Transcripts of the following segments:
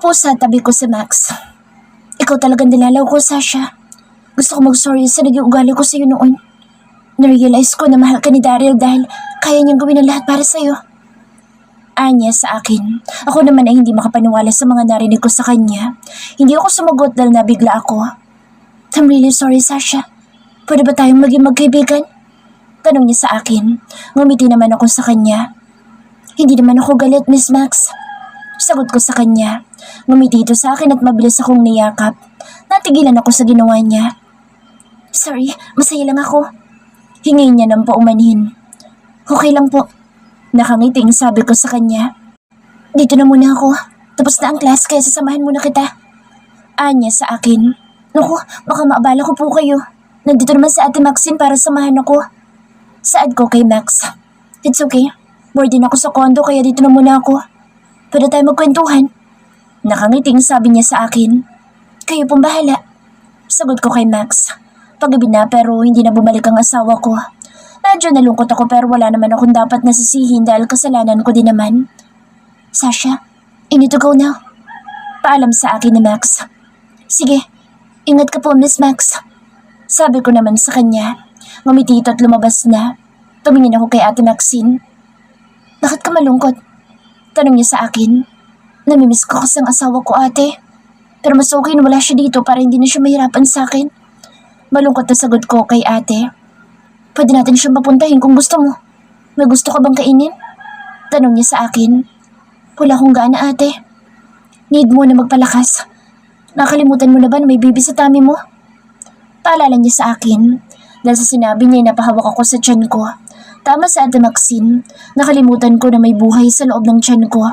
Nakaupo sa tabi ko si Max. Ikaw talagang nilalaw ko, Sasha. Gusto ko mag-sorry sa naging ugali ko sa'yo noon. Narealize ko na mahal ka ni Daryl dahil kaya niyang gawin ang lahat para sa'yo. Anya sa akin. Ako naman ay hindi makapaniwala sa mga narinig ko sa kanya. Hindi ako sumagot dahil nabigla ako. I'm really sorry, Sasha. Pwede ba tayong maging magkaibigan? Tanong niya sa akin. Ngumiti naman ako sa kanya. Hindi naman ako galit, Miss Max. Sagot ko sa kanya. Ngumiti ito sa akin at mabilis akong niyakap. Natigilan ako sa ginawa niya. Sorry, masaya lang ako. Hingi niya ng paumanhin. Okay lang po. Nakangiting sabi ko sa kanya. Dito na muna ako. Tapos na ang class kaya sasamahan muna kita. Anya sa akin. Naku, baka maabala ko po kayo. Nandito naman si Ate Maxine para samahan ako. Saad ko kay Max. It's okay. Bored din ako sa condo kaya dito na muna ako. Pwede tayo magkwentuhan. Nakangiting sabi niya sa akin. Kayo pong bahala. Sagot ko kay Max. Paggabi na pero hindi na bumalik ang asawa ko. Medyo nalungkot ako pero wala naman akong dapat nasisihin dahil kasalanan ko din naman. Sasha, I need to go now. Paalam sa akin ni Max. Sige, ingat ka po, Miss Max. Sabi ko naman sa kanya. Ngumiti ito at lumabas na. Tumingin ako kay Ate Maxine. Bakit ka malungkot? Tanong niya sa akin. Namimiss ko kasi ang asawa ko, ate. Pero mas okay na wala siya dito para hindi na siya mahirapan sa akin. Malungkot na sagot ko kay ate. Pwede natin siyang papuntahin kung gusto mo. May gusto ka bang kainin? Tanong niya sa akin. Wala akong gana, ate. Need mo na magpalakas. Nakalimutan mo na ba na may baby sa tummy mo? Paalala niya sa akin. Dahil sa sinabi niya napahawak ako sa tiyan ko. Tama sa Ate Maxine, nakalimutan ko na may buhay sa loob ng tiyan ko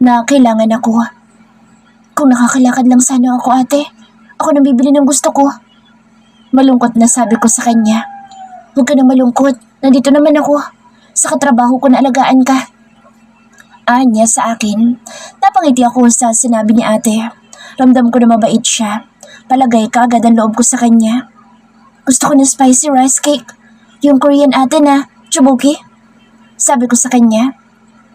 na kailangan ako. Kung nakakalakad lang sana ako, ate, ako nang bibili ng gusto ko. Malungkot na sabi ko sa kanya. Huwag ka na malungkot, nandito naman ako. Sa katrabaho ko na alagaan ka. Anya sa akin. Napangiti ako sa sinabi ni ate. Ramdam ko na mabait siya. Palagay ka agad ang loob ko sa kanya. Gusto ko ng spicy rice cake. Yung Korean ate na Chubuki? Sabi ko sa kanya.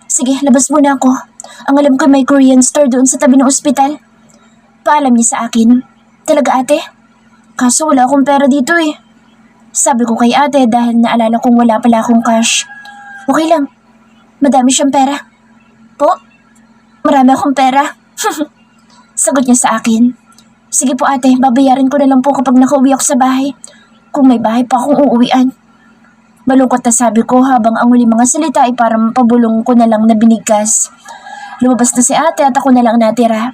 Sige, labas muna ako. Ang alam ko may Korean store doon sa tabi ng ospital. Paalam niya sa akin. Talaga ate? Kaso wala akong pera dito eh. Sabi ko kay ate dahil naalala kong wala pala akong cash. Okay lang. Madami siyang pera. Po? Marami akong pera. Sagot niya sa akin. Sige po ate, babayaran ko na lang po kapag nakauwi ako sa bahay. Kung may bahay pa akong uuwian. Malungkot na sabi ko habang ang huli mga salita ay parang pabulong ko na lang na binigkas. Lumabas na si ate at ako na lang natira.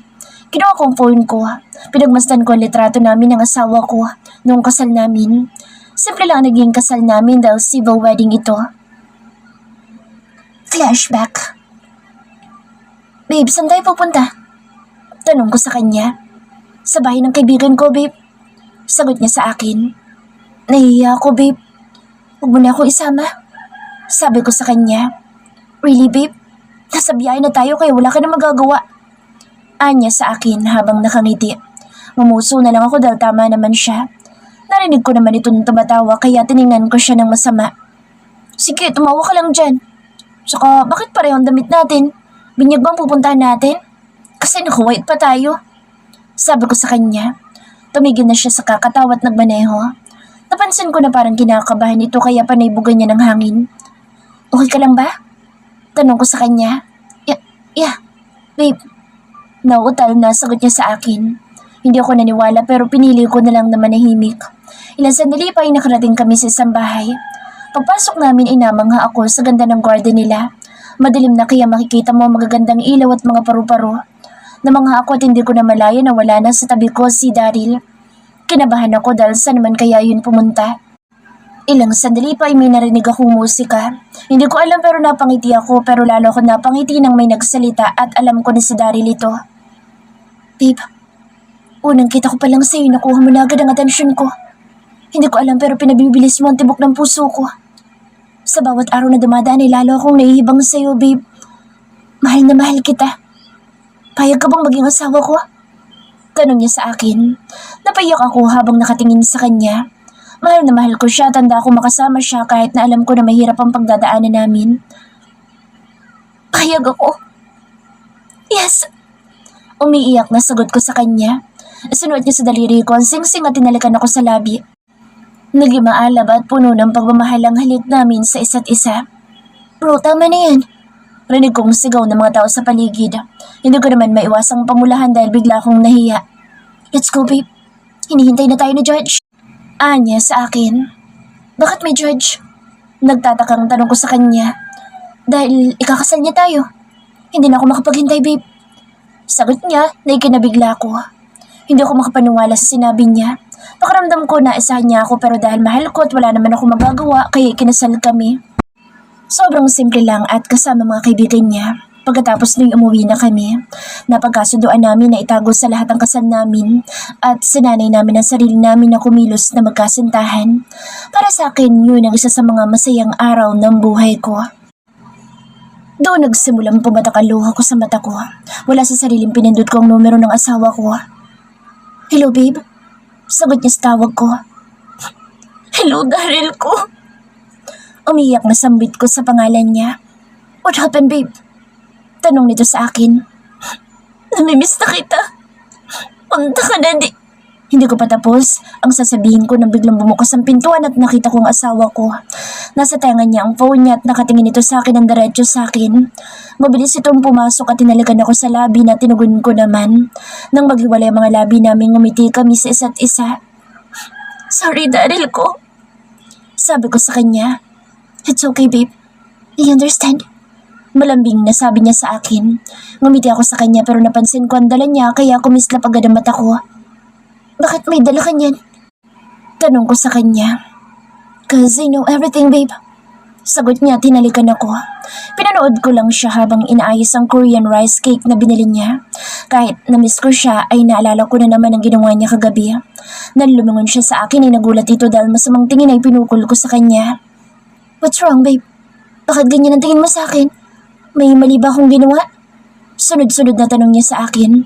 Kinuha ko ang phone ko. Pinagmasdan ko ang litrato namin ng asawa ko noong kasal namin. Simple lang naging kasal namin dahil civil wedding ito. Flashback. Babe, saan tayo pupunta? Tanong ko sa kanya. Sa bahay ng kaibigan ko, babe. Sagot niya sa akin. Nahihiya ako, babe. Huwag mo na akong isama. Sabi ko sa kanya. Really, babe? Nasa biyahe na tayo kaya wala ka na magagawa. Anya sa akin habang nakangiti. Mamuso na lang ako dahil tama naman siya. Narinig ko naman itong tumatawa kaya tiningnan ko siya ng masama. Sige, tumawa ka lang dyan. Saka, bakit pareho ang damit natin? Binyag bang pupuntahan natin? Kasi naka-white pa tayo. Sabi ko sa kanya. Tumigil na siya sa kakatawa at nagmaneho. Napansin ko na parang kinakabahan ito kaya panaybugan niya ng hangin. Okay ka lang ba? Tanong ko sa kanya. Yeah, babe. Nauutal na sagot niya sa akin. Hindi ako naniwala pero pinili ko na lang na manahimik. Ilang sandali pa ay nakarating kami sa isang bahay. Pagpasok namin ay namangha ako sa ganda ng garden nila. Madilim na kaya makikita mo magagandang ilaw at mga paru-paro. Namangha ako at hindi ko na malaya na wala na sa tabi ko si Daryl. Kinabahan ako dahil saan naman kaya yun pumunta. Ilang sandali pa ay may narinig akong musika. Hindi ko alam pero napangiti ako pero lalo ako napangiti nang may nagsalita at alam ko na si Daryl ito. Babe, unang kita ko palang sa'yo nakuha mo na agad ang atensyon ko. Hindi ko alam pero pinabibilis mo ang tibok ng puso ko. Sa bawat araw na dumadaan ay lalo akong nahihibang sa'yo, babe. Mahal na mahal kita. Payag ka bang maging asawa ko? Tanong niya sa akin. Napayak ako habang nakatingin sa kanya. Mahal na mahal ko siya, tanda ako makasama siya kahit na alam ko na mahirap ang pagdadaanan namin. Payag ako. Yes. Umiiyak na sagot ko sa kanya. Sinuot niya sa daliri ko ang singsing at tinalikan ako sa labi. Naging maalab at puno ng pagmamahal ang halik namin sa isa't isa. Bro, tama na yan. Rinig kong sigaw ng mga tao sa paligid. Hindi ko naman maiwasang pamulahan dahil bigla akong nahiya. Let's go, babe. Hinihintay na tayo ni Judge. Anya sa akin. Bakit may Judge? Nagtatakang tanong ko sa kanya. Dahil ikakasal niya tayo. Hindi na ako makapaghintay, babe. Sagot niya na ikinabigla ko. Hindi ako makapaniwala sa sinabi niya. Pakiramdam ko na isahan niya ako pero dahil mahal ko at wala naman ako magagawa kaya ikinasal kami. Sobrang simple lang at kasama mga kaibigan niya. Pagkatapos nung umuwi na kami, napagkasunduan namin na itago sa lahat ang kasal namin at sinanay namin ang sarili namin na kumilos na magkasintahan. Para sa akin, yun ang isa sa mga masayang araw ng buhay ko. Doon nagsimulang pumatak ang luha ko sa mata ko. Wala sa sariling pinindot ko ang numero ng asawa ko. Hello, babe? Sagot niya sa tawag ko. Hello, Daryl ko. Umiyak na sambit ko sa pangalan niya. What happened, babe? Tanong nito sa akin. Namimiss na kita. Punta ka na di. Hindi ko pa tapos ang sasabihin ko nang biglang bumukas ang pintuan at nakita ko ang asawa ko. Nasa tenga niya ang phone niya at nakatingin ito sa akin ng diretso sa akin. Mabilis itong pumasok at tinalikan ako sa labi na tinugon ko naman. Nang maghiwalay ang mga labi namin, ngumiti kami sa isa't isa. Sorry, Daryl ko. Sabi ko sa kanya. It's okay, babe. I understand. Malambing na sabi niya sa akin. Ngumiti ako sa kanya pero napansin ko ang dala niya kaya kumislap agad ang mata ko. Bakit may dala ka niyan? Tanong ko sa kanya. Cause I know everything, babe. Sagot niya, tinalikan ako. Pinanood ko lang siya habang inaayos ang Korean rice cake na binili niya. Kahit na-miss ko siya, ay naalala ko na naman ang ginawa niya kagabi. Nang lumingon siya sa akin ay nagulat ito dahil masamang tingin ay pinukol ko sa kanya. What's wrong, babe? Bakit ganyan ang tingin mo sa akin? May mali ba akong ginawa? Sunod-sunod na tanong niya sa akin.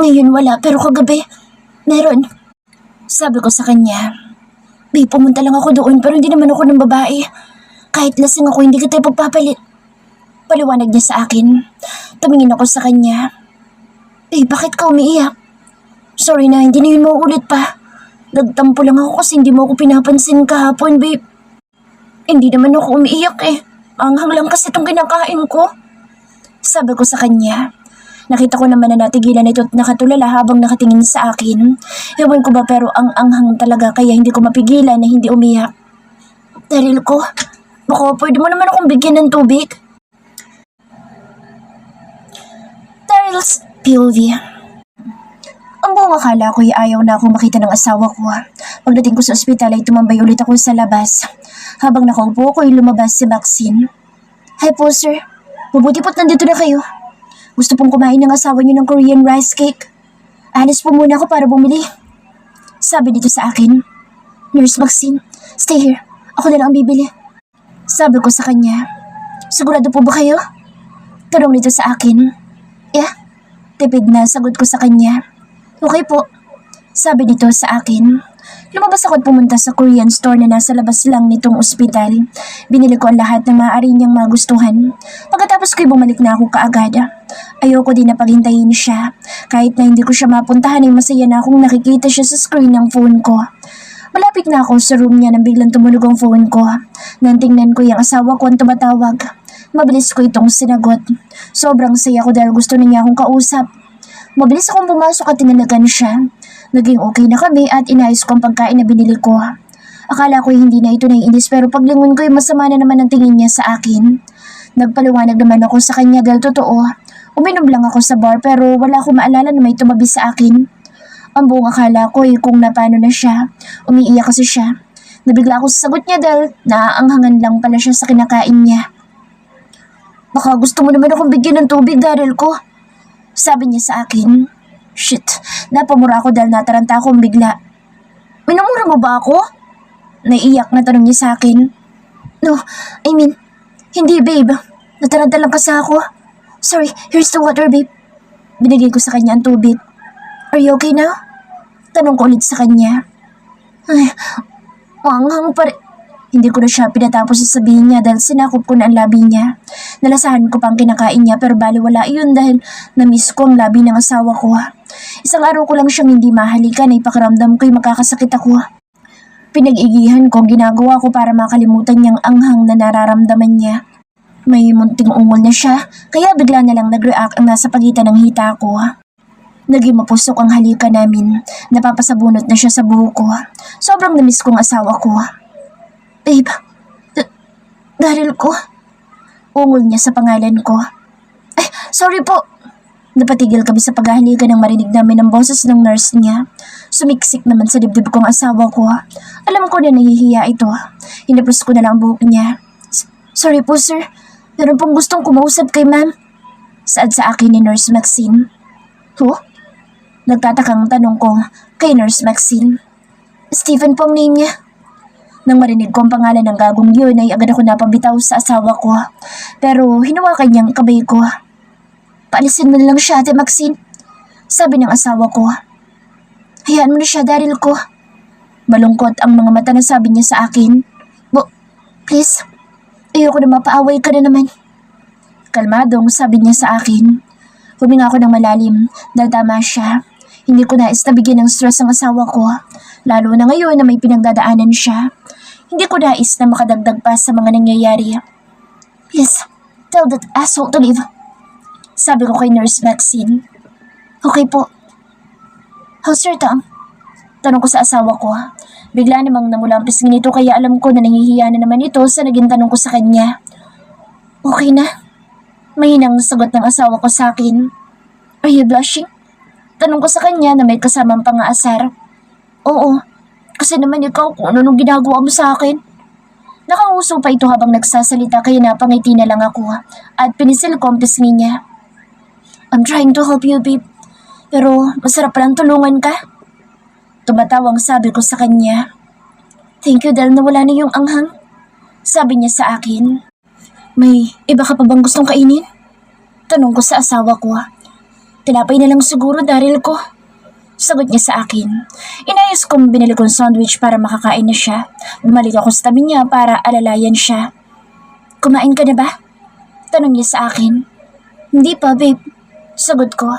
Ngayon wala, pero kagabi, meron. Sabi ko sa kanya, babe, pumunta lang ako doon pero hindi naman ako ng babae. Kahit lasing ako, hindi kita pagpapalit. Paliwanag niya sa akin. Tumingin ako sa kanya. Babe, bakit ka umiiyak? Sorry na, hindi na yun mauulit pa. Nagtampo lang ako kasi hindi mo ako pinapansin kahapon, babe. Hindi naman ako umiiyak eh. Anghang lang kasi itong kinakain ko. Sabi ko sa kanya. Nakita ko naman na natigilan ito at nakatulala habang nakatingin sa akin. Ewan ko ba pero ang anghang talaga kaya hindi ko mapigilan na hindi umiyak. Daryl ko, baka pwede mo naman akong bigyan ng tubig? Daryl's POV. Ang buong akala ko ay ayaw na akong makita ng asawa ko. Pagdating ko sa ospital ay tumambay ulit ako sa labas. Habang nakaupo ko ay lumabas si Maxine. Hi po sir, mabuti po't nandito na kayo. Gusto pong kumain ng asawa niyo ng Korean rice cake. Alis po muna ako para bumili. Sabi dito sa akin. Nurse Maxine, stay here. Ako na lang ang bibili. Sabi ko sa kanya. Sigurado po ba kayo? Tanong nito sa akin. Yeah, tipid na sagot ko sa kanya. Okay po. Sabi dito sa akin. Lumabas ako at pumunta sa Korean store na nasa labas lang nitong ospital. Binili ko ang lahat ng maaari niyang magustuhan. Pagkatapos ko'y bumalik na ako kaagad. Ayoko din na paghintayin siya. Kahit na hindi ko siya mapuntahan ay masaya na akong nakikita siya sa screen ng phone ko. Malapit na ako sa room niya nang biglang tumunog ang phone ko. Nang tingnan ko yung asawa ko ang tumatawag. Mabilis ko itong sinagot. Sobrang saya ko dahil gusto niya akong kausap. Mabilis akong pumasok at tinanagan siya. Naging okay na kami at inayos ko ang pagkain na binili ko. Akala ko hindi na ito naiinis pero paglingon ko ay masama na naman ang tingin niya sa akin. Nagpaliwanag naman ako sa kanya dahil totoo. Uminom lang ako sa bar pero wala akong maalala na may tumabi sa akin. Ang buong akala ko ay kung napano na siya. Umiiyak kasi siya. Nabigla ako sa sagot niya dahil naaanghangan lang pala siya sa kinakain niya. Baka gusto mo naman akong bigyan ng tubig, Daryl ko. Sabi niya sa akin. Shit, napamura ako dahil nataranta akong bigla. Minamura mo ba ako? Naiiyak na tanong niya sa akin. No, I mean, hindi babe. Nataranta lang kasi ako. Sorry, here's the water babe. Binigay ko sa kanya ang tubig. Are you okay now? Tanong ko ulit sa kanya. Ay, maanghang pa rin. Hindi ko na siya pinatapos sasabihin niya dahil sinakop ko na ang labi niya. Nalasahan ko pang kinakain niya pero baliwala iyon dahil na-miss ko ang labi ng asawa ko. Isang araw ko lang siyang hindi mahalikan ay pakiramdam ko'y makakasakit ako. Pinag-igihan ko ang ginagawa ko para makalimutan niyang anghang na nararamdaman niya. May munting ungol na siya kaya bigla na lang nag-react ang nasa pagitan ng hita ko. Naging mapusok ang halika namin. Napapasabunot na siya sa buhok ko. Sobrang na-miss kong asawa ko. Babe, Daryl ko. Ungol niya sa pangalan ko. Ay, sorry po. Napatigil kami sa paghahalikan nang marinig namin ang boses ng nurse niya. Sumiksik naman sa dibdib kong asawa ko. Alam ko na nahihiya ito. Hinapos ko na lang ang buhok niya. Sorry po sir, meron pong gustong kumausap kay ma'am. Saad sa akin ni Nurse Maxine. Nagtatakang tanong ko kay Nurse Maxine. Stephen po ang name niya. Nang marinig ko ang pangalan ng gagong yun ay agad ako napabitaw sa asawa ko. Pero hinawakan niyang kabay ko. Paalisin mo na lang siya, Ate Maxine. Sabi ng asawa ko. Hayaan mo na siya, Daryl ko. Malungkot ang mga mata na sabi niya sa akin. Please, ayoko na mapaaway ka na naman. Kalmadong sabi niya sa akin. Huminga ako ng malalim dahil tama siya. Hindi ko nais na bigyan ng stress ang asawa ko. Lalo na ngayon na may pinagdadaanan siya. Hindi ko nais na makadagdag pa sa mga nangyayari. Please, tell that asshole to leave. Sabi ko kay Nurse Maxine. Okay po. How's your tongue? Tanong ko sa asawa ko. Bigla namang namula ang pisngin nito kaya alam ko na nangihiya na naman ito sa naging tanong ko sa kanya. Okay na? Mahinang sagot ng asawa ko sa akin. Are you blushing? Tanong ko sa kanya na may kasamang pangaasar. Oo, kasi naman ikaw kung ano nung ginagawa mo sa akin. Nakauso pa ito habang nagsasalita kaya napangiti na lang ako at pinisil ko ang pisngi niya. I'm trying to help you, babe. Pero masarap palang tulungan ka. Tumatawang sabi ko sa kanya. Thank you dahil nawala na yung anghang. Sabi niya sa akin. May iba ka pa bang gustong kainin? Tanong ko sa asawa ko. Tinapay na lang siguro, Daryl ko. Sagot niya sa akin. Inayos kong binili kong sandwich para makakain na siya. Bumalik ako sa tabi niya para alalayan siya. Kumain ka na ba? Tanong niya sa akin. Hindi pa, babe. Sagot ko.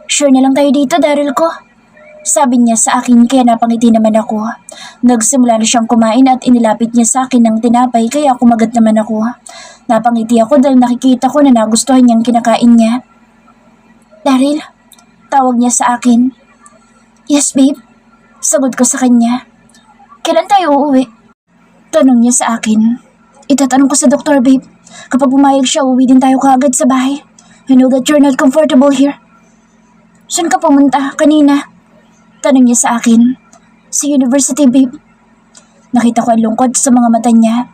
Sure na lang tayo dito, Daryl ko. Sabi niya sa akin kaya napangiti naman ako. Nagsimula na siyang kumain at inilapit niya sa akin ng tinapay kaya kumagat naman ako. Napangiti ako dahil nakikita ko na nagustuhan niyang kinakain niya. Daryl, tawag niya sa akin. Yes, babe. Sagot ko sa kanya. Kailan tayo uuwi? Tanong niya sa akin. Itatanong ko sa doktor, babe. Kapag pumayag siya, uuwi din tayo kaagad sa bahay. I know that you're not comfortable here. Saan ka pumunta kanina? Tanong niya sa akin. Sa university, babe. Nakita ko ang lungkot sa mga mata niya.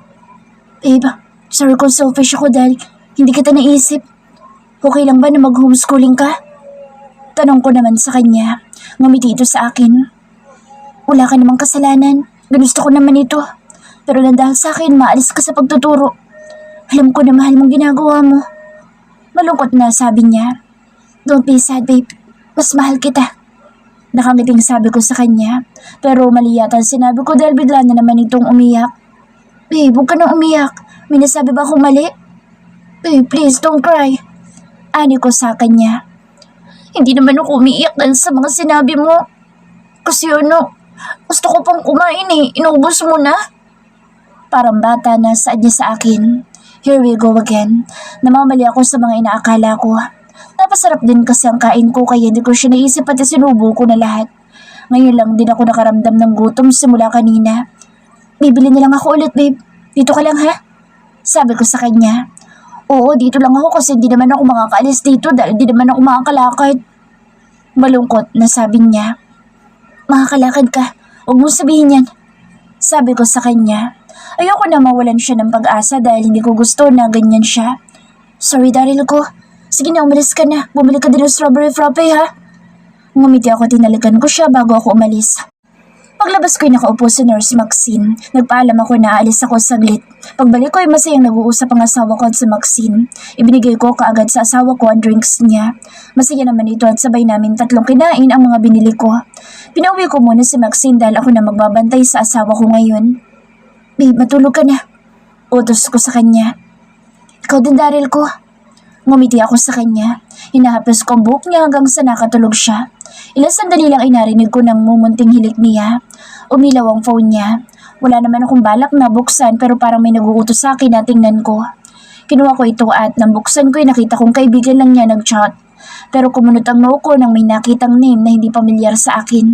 Babe, sorry kung selfish ako dahil hindi kita naisip. Okay lang ba na mag-homeschooling ka? Tanong ko naman sa kanya. Ngumiti ito sa akin. Wala ka namang kasalanan. Ginusto ko naman ito. Pero na dahil sa akin, maalis ka sa pagtuturo. Alam ko na mahal mong ginagawa mo. Malungkot na sabi niya. Don't be sad, babe. Mas mahal kita. Nakangiting sabi ko sa kanya. Pero mali yata sinabi ko dahil bigla na naman itong umiyak. Babe, huwag ka nang umiyak. May nasabi ba akong mali? Babe, please don't cry. Ani ko sa kanya. Hindi naman ako umiiyak dahil sa mga sinabi mo. Kasi gusto ko pang kumain eh. Inubos mo na. Parang bata na saad niya sa akin. Here we go again. Namamali ako sa mga inaakala ko. Napasarap din kasi ang kain ko kaya hindi ko siya naisip pati sinubo ko na lahat. Ngayon lang din ako nakaramdam ng gutom simula kanina. Bibili na lang ako ulit, babe. Dito ka lang ha? Sabi ko sa kanya. Oo, dito lang ako kasi hindi naman ako makakaalis dito dahil hindi naman ako makakalakad. Malungkot na sabi niya. Makakalakad ka, huwag mong sabihin yan. Sabi ko sa kanya. Ayoko na mawalan siya ng pag-asa dahil hindi ko gusto na ganyan siya. Sorry, Daryl ko. Sige na, umalis ka na. Bumili ka din ng strawberry frappe ha. Ngumiti ako, tinalikan ko siya bago ako umalis. Paglabas ko'y nakaupo si Nurse Maxine. Nagpaalam ako na aalis ako saglit. Pagbalik ko'y masayang nag-uusap ang asawa ko at si Maxine. Ibinigay ko kaagad sa asawa ko ang drinks niya. Masaya naman ito at sabay namin tatlong kinain ang mga binili ko. Pinauwi ko muna si Maxine dahil ako na magbabantay sa asawa ko ngayon. Babe, matulog ka na. Utos ko sa kanya. Ikaw din, Daryl ko. Ngumiti ako sa kanya. Hinahapos ko ang buhok niya hanggang sa nakatulog siya. Ilang sandali lang ay narinig ko ng mumunting hilik niya. Umilaw ang phone niya. Wala naman akong balak na buksan pero parang may naguutos sa akin na tingnan ko. Kinuha ko ito at nang buksan ko ay nakita kong kaibigan lang niya nag-chat. Pero kumunot ang noo ko nang may nakitang name na hindi pamilyar sa akin.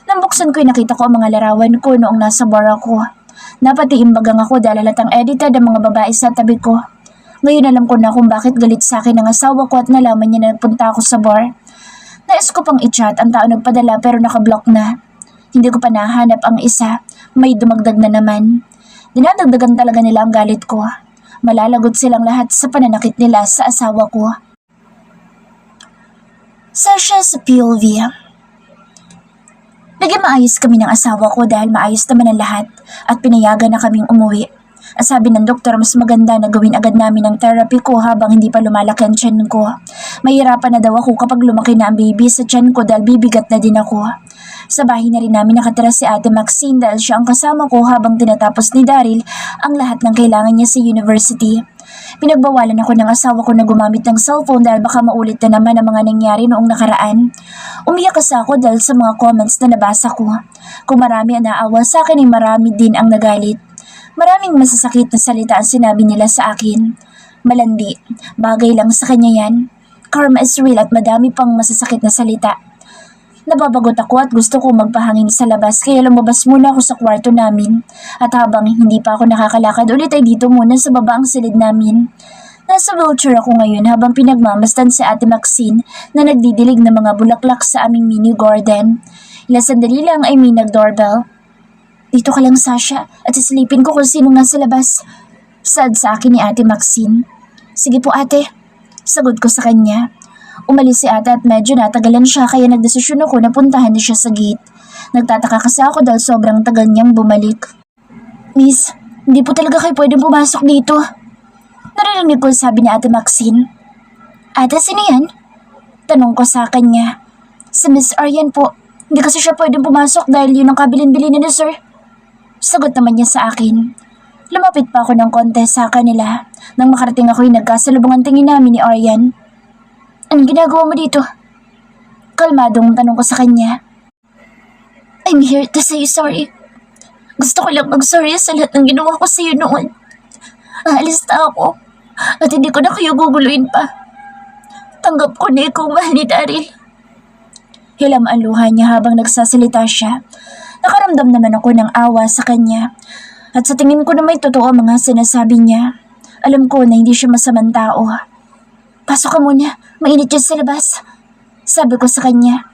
Nang buksan ko ay nakita ko ang mga larawan ko noong nasa bar ako. Napatiimbagang ako dahil halatang edited ang mga babae sa tabi ko. Ngayon alam ko na kung bakit galit sa akin ang asawa ko at nalaman niya na nagpunta ako sa bar. Nais ko pang i-chat ang tao nagpadala pero nakablock na. Hindi ko pa nahanap ang isa, may dumagdag na naman. Dinadagdagan talaga nila ang galit ko. Malalagot silang lahat sa pananakit nila sa asawa ko. Sasha sa POV. Naging maayos kami ng asawa ko dahil maayos naman ang lahat at pinayagan na kaming umuwi. Sabi ng doktor mas maganda na gawin agad namin ang therapy ko habang hindi pa lumalaki ang tiyan ko. Mahirapan na daw ako kapag lumaki na ang baby sa tiyan ko dahil bibigat na din ako. Sa bahay na rin namin nakatira si Ate Maxine dahil siya ang kasama ko habang tinatapos ni Daryl ang lahat ng kailangan niya sa university. Pinagbawalan ako ng asawa ko na gumamit ng cellphone dahil baka maulit na naman ang mga nangyari noong nakaraan. Umiyak kasi ako dahil sa mga comments na nabasa ko. Kung marami ang naawa sa akin ay marami din ang nagalit. Maraming masasakit na salita ang sinabi nila sa akin. Malandi, bagay lang sa kanya yan. Karma is real at madami pang masasakit na salita. Nababagot ako at gusto ko magpahangin sa labas kaya lumabas muna ako sa kwarto namin. At habang hindi pa ako nakakalakad ulit ay dito muna sa baba ang silid namin. Nasa wheelchair ako ngayon habang pinagmamasdan si Ate Maxine na nagdidilig ng mga bulaklak sa aming mini garden. Ilang sandali lang ay may nag-doorbell. Dito ka lang, Sasha, at sisilipin ko kung sinong nasa labas. Sad sa akin ni Ate Maxine. Sige po, ate. Sagot ko sa kanya. Umalis si ate at medyo natagalan siya kaya nagdesisyon ako na puntahan niya siya sa gate. Nagtataka kasi ako dahil sobrang tagal niyang bumalik. Miss, hindi po talaga kayo pwedeng pumasok dito. Narinig ko sabi ni Ate Maxine. Ate, sino yan? Tanong ko sa kanya. Si Miss Aryan po. Hindi kasi siya pwedeng pumasok dahil yun ang kabilin-bilin ni sir. Sagot naman niya sa akin. Lumapit pa ako ng konti sa kanila. Nang makarating ako ay nagkasalubungan tingin namin ni Aryan. Anong ginagawa mo dito? Kalmadong tanong ko sa kanya. I'm here to say sorry. Gusto ko lang mag-sorry sa lahat ng ginawa ko sa iyo noon. Aalis na ako at hindi ko na kayo guguluhin pa. Tanggap ko na ikaw mahal ni Daryl. Hilam ang luha niya habang nagsasalita siya. Nakaramdam naman ako ng awa sa kanya. At sa tingin ko na may totoo ang mga sinasabi niya. Alam ko na hindi siya masamang tao. Pasok ka muna, mainit dyan sa labas. Sabi ko sa kanya.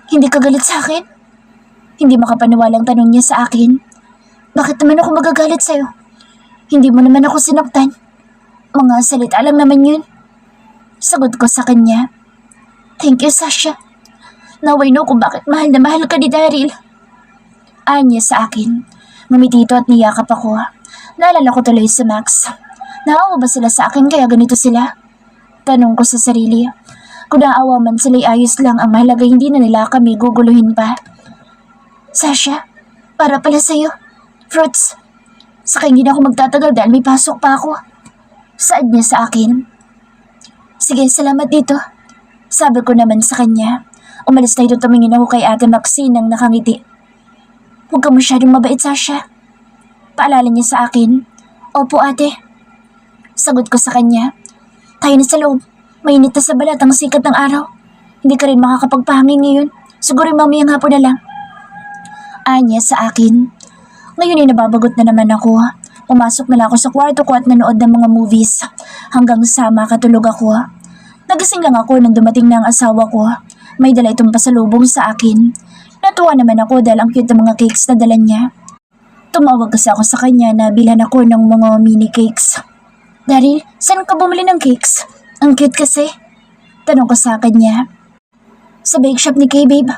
Hindi ka galit sa akin? Hindi makapaniwalang tanong niya sa akin. Bakit naman ako magagalit sa'yo? Hindi mo naman ako sinaktan. Mga salita lang naman yun. Sagot ko sa kanya. Thank you, Sasha. Now I know kung bakit mahal na mahal ka ni Daryl. Anya sa akin. Ngumiti ito at niyakap ako. Naalala ko tuloy si Max. Naawa ba sila sa akin kaya ganito sila? Tanong ko sa sarili. Kung naawa man sila'y ayos lang, ang mahalaga hindi na nila kami guguluhin pa. Sasha, para pala sa'yo. Fruits. Saka hindi na ako magtatagal dahil may pasok pa ako. Saad niya sa akin. Sige, salamat dito. Sabi ko naman sa kanya. Umalis na ito tumingin ako kay Ate Maxine nang nakangiti. Huwag ka masyadong mabait, Sasha. Paalala niya sa akin. Opo, ate. Sagot ko sa kanya. Tayo na sa loob. Mainit na sa balat ang sikat ng araw. Hindi ka rin makakapagpahangin ngayon. Siguro mamayang hapon na lang. Anya sa akin. Ngayon ay nababagot na naman ako. Pumasok na lang ako sa kwarto ko at nanood ng mga movies. Hanggang sa makatulog ako. Nagising lang ako nang dumating na ang asawa ko. May dala itong pasalubong sa akin. Natuwa naman ako dahil ang cute ng mga cakes na dala niya. Tumawag kasi ako sa kanya na bilhan ako ng mga mini cakes. Daryl, saan ka bumili ng cakes? Ang cute kasi. Tanong ko sa kanya. Sa bake shop ni Kay, babe.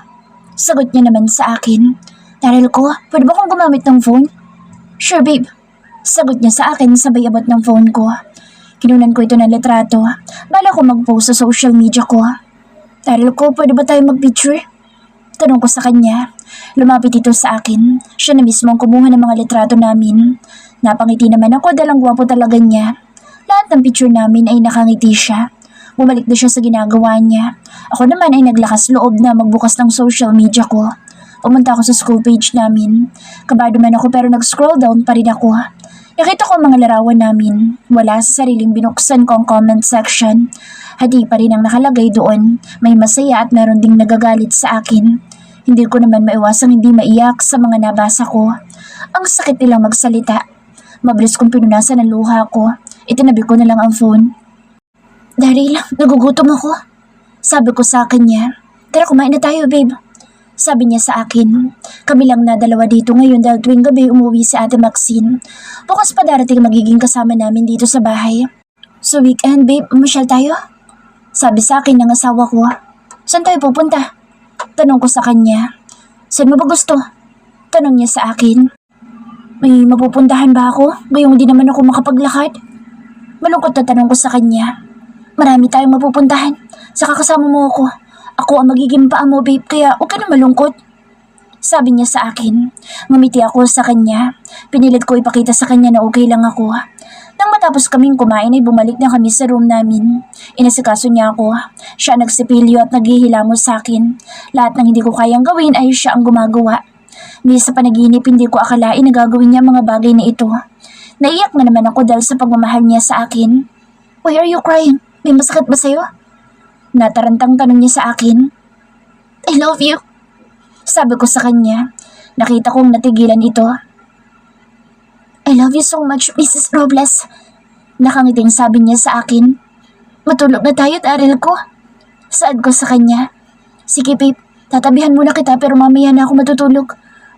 Sagot niya naman sa akin. Daryl ko, pwede ba akong gumamit ng phone? Sure, babe. Sagot niya sa akin sabay abot ng phone ko. Kinunan ko ito ng litrato. Bala ko mag-post sa social media ko. Daryl ko, pwede ba tayo mag-picture? Tanong ko sa kanya. Lumapit ito sa akin. Siya na mismo ang kumuha ng mga litrato namin. Napangiti naman ako dahil ang gwapo talaga niya. Lahat ng picture namin ay nakangiti siya. Bumalik na siya sa ginagawa niya. Ako naman ay naglakas loob na magbukas ng social media ko. Pumunta ako sa school page namin. Kabado man ako pero nag-scroll down pa rin ako. Nakita ko ang mga larawan namin. Wala sa sariling binuksan ko ang comment section. Hati pa rin ang nakalagay doon. May masaya at meron ding nagagalit sa akin. Hindi ko naman maiwasang hindi maiyak sa mga nabasa ko. Ang sakit nilang magsalita. Mabilis kong pinunasan ang luha ko. Itinabi ko na lang ang phone. Daryl, nagugutom ako. Sabi ko sa kanya. Tara, kumain na tayo, babe. Sabi niya sa akin. Kami lang na dalawa dito ngayon dahil tuwing gabi umuwi si Ate Maxine. Bukas pa darating magiging kasama namin dito sa bahay. So weekend, babe, masyal tayo? Sabi sa akin ng asawa ko. Saan tayo pupunta? Tanong ko sa kanya. Saan mo ba gusto? Tanong niya sa akin. May mapupuntahan ba ako? Gayong di naman ako makapaglakad. Malungkot na tanong ko sa kanya. Marami tayong mapupuntahan. Saka kasama mo ako. Ako ang magiging paa mo, babe, kaya huwag ka na malungkot. Sabi niya sa akin. Ngumiti ako sa kanya. Pinilit ko ipakita sa kanya na okay lang ako. Nang matapos kaming kumain ay bumalik na kami sa room namin. Inasikaso niya ako. Siya nagsipilyo at naghihilamos sa akin. Lahat ng hindi ko kayang gawin ay siya ang gumagawa. Ni sa panaginip hindi ko akalain na gagawin niya mga bagay na ito. Naiyak na naman ako dahil sa pagmamahal niya sa akin. Why are you crying? May masakit ba sa'yo? Natarantang tanong niya sa akin. I love you. Sabi ko sa kanya. Nakita kong natigilan ito. I love you so much, Mrs. Robles. Nakangiting sabi niya sa akin. Matulog na tayo, Daryl ko. Saad ko sa kanya. Sige, babe. Tatabihan muna kita pero mamaya na ako matutulog.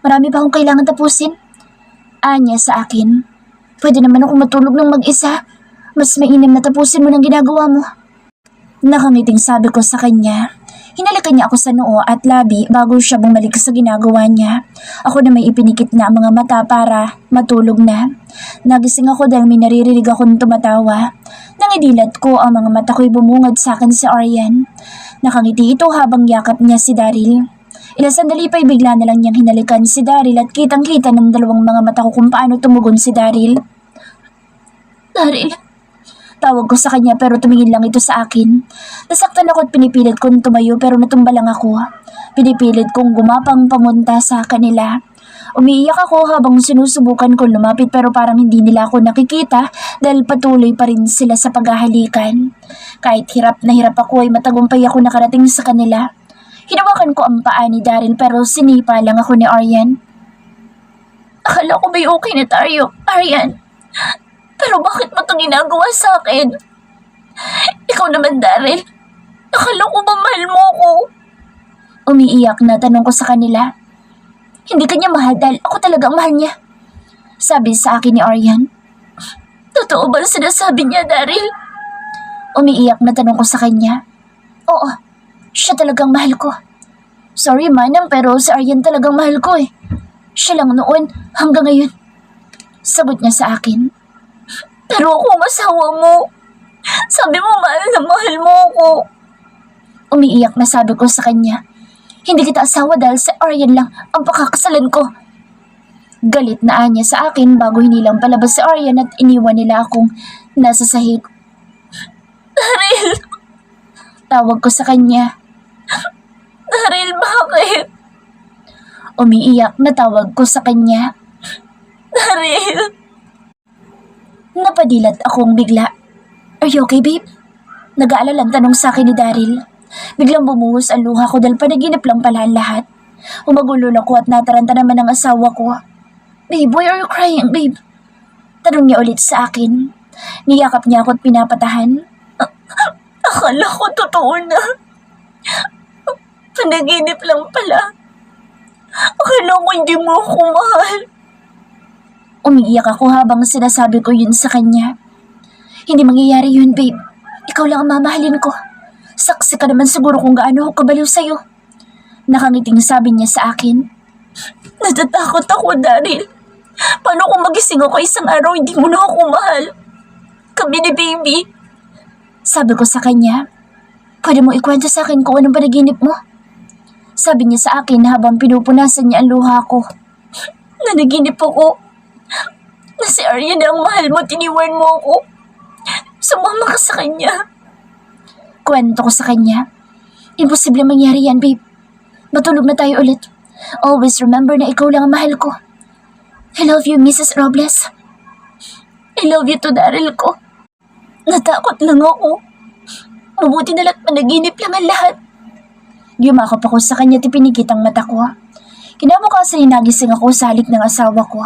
Marami pa akong kailangan tapusin. Anya sa akin. Pwede naman ako matulog ng mag-isa. Mas mainam na tapusin mo ng ginagawa mo. Nakangiting sabi ko sa kanya. Hinalikan niya ako sa noo at labi bago siya bumalik sa ginagawa niya. Ako na may ipinikit na ang mga mata para matulog na. Nagising ako dahil may naririnig akong tumatawa. Nangidilat ko ang mga mata ko'y bumungad sa akin si Aryan. Nakangiti ito habang yakap niya si Daryl. Ilang sandali pa'y bigla na lang niyang hinalikan si Daryl at kitang-kita ng dalawang mga mata ko kung paano tumugon si Daryl. Daryl. Tawag ko sa kanya pero tumingin lang ito sa akin. Nasaktan ako at pinipilit kong tumayo pero natumba lang ako. Pinipilit kong gumapang pamunta sa kanila. Umiiyak ako habang sinusubukan kong lumapit pero parang hindi nila ako nakikita dahil patuloy pa rin sila sa paghahalikan. Kahit hirap na hirap ako ay matagumpay ako nakarating sa kanila. Hinawakan ko ang paa ni Daryl pero sinipa lang ako ni Aryan. Akala ko ba'y okay na tayo, Aryan? Pero bakit mo ito ginagawa sa akin? Ikaw naman, Daryl. Akala ko ba mahal mo ko? Umiiyak na tanong ko sa kanila. Hindi kanya mahal dahil ako talagang mahal niya. Sabi sa akin ni Aryan. Totoo ba sinasabi niya, Daryl? Umiiyak na tanong ko sa kanya. Oo, siya talagang mahal ko. Sorry, Manang, pero si Aryan talagang mahal ko eh. Siya lang noon hanggang ngayon. Sagot niya sa akin. Pero ako ang asawa mo. Sabi mo mahal na mahal mo ako. Umiiyak na sabi ko sa kanya. Hindi kita asawa dahil sa Aryan lang ang pakakasalan ko. Galit na anya sa akin bago hinilang palabas si Aryan at iniwan nila akong nasa sahig. Daryl! Tawag ko sa kanya. Daryl, bakit? Umiiyak na tawag ko sa kanya. Daryl! Napadilat akong bigla. Are you okay, babe? Nag-aalalang tanong sa akin ni Daryl. Biglang bumuhos ang luha ko dahil panaginip lang pala ang lahat. Umagulol ako at nataranta naman ang asawa ko. Babe, why are you crying, babe? Tanong niya ulit sa akin. Niyakap niya ako at pinapatahan. Akala ko totoo na. Panaginip lang pala. Akala ko hindi mo ako mahal. Umiiyak ako habang sinasabi ko yun sa kanya. Hindi mangyayari yun, babe. Ikaw lang ang mamahalin ko. Saksi ka naman siguro kung gaano ako kabaliw sa'yo. Nakangiting sabi niya sa akin. Natatakot ako, Daryl. Paano kung magising ako isang araw hindi mo na ako mahal? Kami ni baby. Sabi ko sa kanya. Pwede mo ikwento sa akin kung anong panaginip mo? Sabi niya sa akin habang pinupunasan niya ang luha ko. Nanaginip ako na si Arya na ang mahal mo, tiniwan mo ako. Sumama ka sa kanya. Kwento ko sa kanya. Imposible mangyari yan, babe. Matulog na tayo ulit. Always remember na ikaw lang ang mahal ko. I love you, Mrs. Robles. I love you to Daryl ko. Natakot lang ako. Mabuti na lang panaginip lang ang lahat. Yumakap ako sa kanya at ipinigit ang mata ko. Kinabukasan nagising ako sa halik ng asawa ko.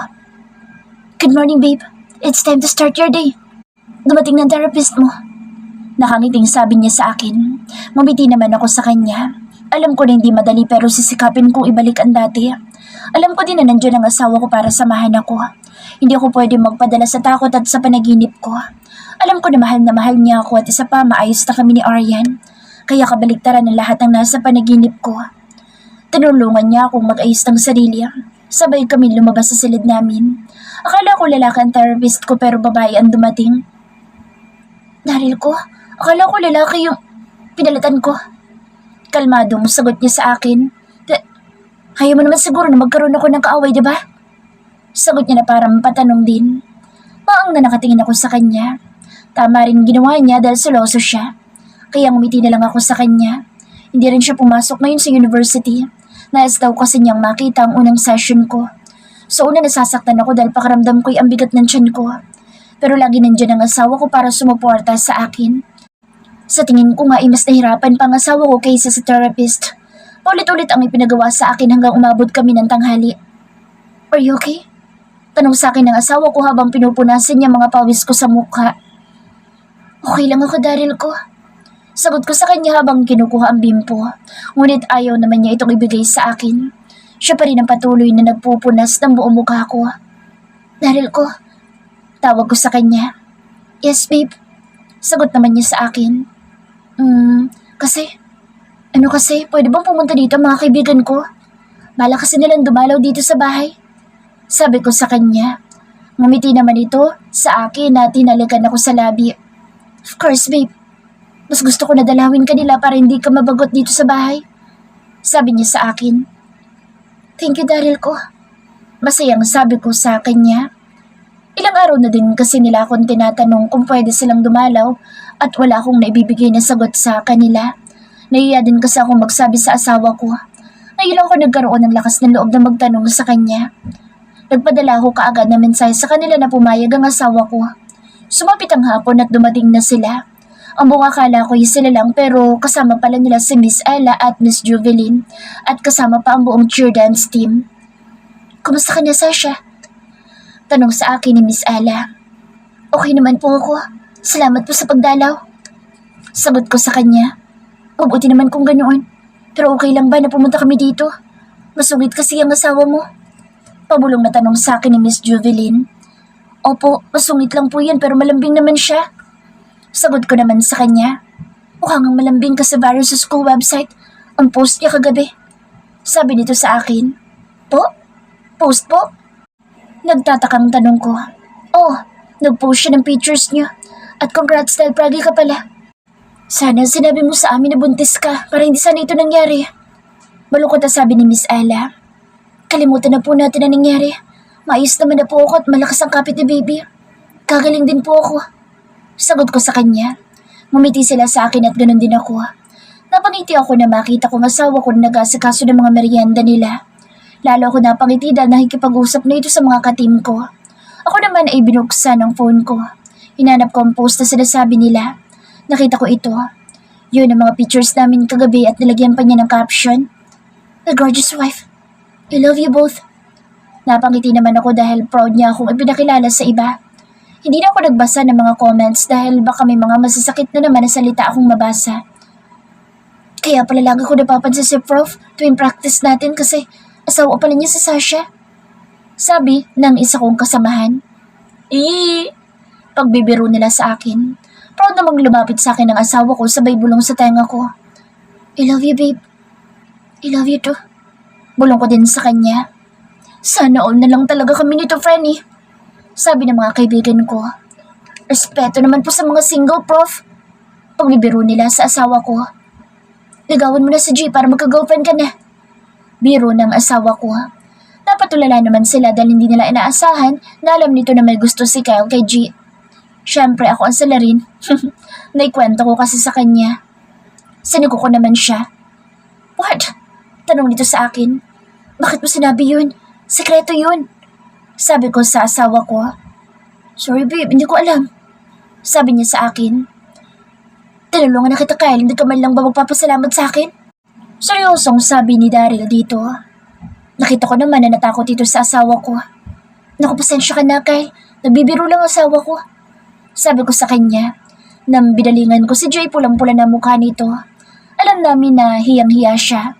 Good morning, babe. It's time to start your day. Dumating ng therapist mo. Nakangiting sabi niya sa akin. Mamiti naman ako sa kanya. Alam ko na hindi madali pero sisikapin kong ibalik ang dati. Alam ko din na nandiyan ang asawa ko para samahan ako. Hindi ako pwede magpadala sa takot at sa panaginip ko. Alam ko na mahal niya ako at isa pa maayos na kami ni Aryan. Kaya kabaliktaran ng lahat ng nasa panaginip ko. Tinulungan niya akong mag-ayos ng sarili. Sabay kami lumabas sa silid namin. Akala ko lalaki ang therapist ko pero babae ang dumating. Daryl ko, akala ko lalaki yung pinalitan ko. Kalmadong sagot niya sa akin. Ayaw mo naman siguro na magkaroon ako ng kaaway, diba? Sagot niya na parang patanong din. Maang na nakatingin ako sa kanya. Tama rin ginawa niya dahil seloso siya. Kaya ngumiti na lang ako sa kanya. Hindi rin siya pumasok ngayon sa university. Nais daw kasi niyang makita ang unang session ko. So una nasasaktan ako dahil pakaramdam ko'y ang bigat ng tiyan ko. Pero lagi nandiyan ang asawa ko para sumuporta sa akin. Sa tingin ko nga ay mas nahirapan pa ang asawa ko kaysa sa therapist. Paulit-ulit ang ipinagawa sa akin hanggang umabot kami ng tanghali. Are you okay? Tanong sa akin ng asawa ko habang pinupunasan niya mga pawis ko sa mukha. Okay lang ako, Daryl ko. Sagot ko sa kanya habang kinukuha ang bimpo. Ngunit ayaw naman niya itong ibigay sa akin. Siya pa rin ang patuloy na nagpupunas ng buong mukha ko. Daryl ko. Tawag ko sa kanya. Yes, babe. Sagot naman niya sa akin. Kasi, pwede bang pumunta dito mga kaibigan ko? Bala kasi nilang dumalaw dito sa bahay. Sabi ko sa kanya. Ngumiti naman ito sa akin na tinalikan ako sa labi. Of course, babe. Mas gusto ko na dalawin ka nila para hindi ka mabagot dito sa bahay. Sabi niya sa akin. Thank you, Daryl ko. Masayang sabi ko sa kanya. Ilang araw na din kasi nila akong tinatanong kung pwede silang dumalaw at wala akong naibibigay na sagot sa kanila. Nahiya din kasi akong magsabi sa asawa ko. Ngayon lang ako nagkaroon ng lakas ng loob na magtanong sa kanya. Nagpadala ako kaagad na mensahe sa kanila na pumayag ang asawa ko. Sumapit ang hapon at dumating na sila. Ang buong akala ko sila lang pero kasama pala nila si Miss Ella at Miss Juveline at kasama pa ang buong cheer dance team. Kumusta ka na, Sasha? Tanong sa akin ni Miss Ella. Okay naman po ako. Salamat po sa pagdalaw. Sagot ko sa kanya. Mabuti naman kung ganoon. Pero okay lang ba na pumunta kami dito? Masungit kasi ang asawa mo. Pabulong na tanong sa akin ni Miss Juveline. Opo, masungit lang po yan pero malambing naman siya. Sagot ko naman sa kanya. Mukhang ang malambing kasi viral sa school website. Ang post niya kagabi. Sabi nito sa akin. Po? Post po? Nagtatakang tanong ko. Oh, nag-post siya ng pictures niyo. At congrats dahil pragi ka pala. Sana sinabi mo sa amin na buntis ka para hindi sana ito nangyari. Malungkot na sabi ni Miss Ella. Kalimutan na po natin ang nangyari. Maayos naman na po ako at malakas ang kapit ni baby. Kagaling din po ako. Sagot ko sa kanya. Ngumiti sila sa akin at ganun din ako. Napangiti ako na makita kong asawa ko na nag-asikaso ng mga merienda nila. Lalo ako napangiti dahil nakikipag-usap na ito sa mga ka-team ko. Ako naman ay binuksan ang phone ko. Hinanap ko ang post na sinasabi nila. Nakita ko ito. Yun ang mga pictures namin kagabi at nilagyan pa niya ng caption. The gorgeous wife. I love you both. Napangiti naman ako dahil proud niya akong ipinakilala sa iba. Hindi na ako nagbasa ng mga comments dahil baka may mga masasakit na naman na salita akong mabasa. Kaya pala lagi ko napapansin si Prof tuwing practice natin kasi asawa pala niya si Sasha. Sabi ng isa kong kasamahan. Pagbibiro nila sa akin. Proud namang lumapit sa akin ng asawa ko sabay bulong sa tenga ko. I love you, babe. I love you too. Bulong ko din sa kanya. Sana all na lang talaga kami nito, Franny. Sabi ng mga kaibigan ko. Respeto naman po sa mga single, Prof. Pagbibiro nila sa asawa ko. Ligawan mo na si G para magka-girlfriend ka na. Biro ng asawa ko. Napatulala naman sila dahil hindi nila inaasahan na alam nito na may gusto si Kyle kay G. Siyempre ako ang sala rin. Naikwento ko kasi sa kanya. Sinuko ko naman siya. What? Tanong nito sa akin. Bakit mo sinabi yun? Sekreto yun. Sabi ko sa asawa ko. Sorry babe, hindi ko alam. Sabi niya sa akin. Tinulungan na kita Kyle, hindi ka man lang ba magpapasalamat sa akin? Seryosong sabi ni Daryl dito. Nakita ko naman na natakot ito sa asawa ko. Naku, pasensya ka na Kyle. Nagbibiro lang ang asawa ko. Sabi ko sa kanya. Nang binalingan ko si Jay pulang-pula na mukha nito. Alam namin na hiyang-hiya siya.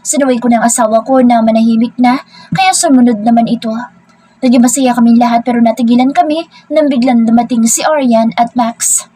Sinuway ko ng asawa ko na manahimik na, kaya sumunod naman ito. Naging masaya kaming lahat pero natigilan kami nang biglang dumating si Orian at Max.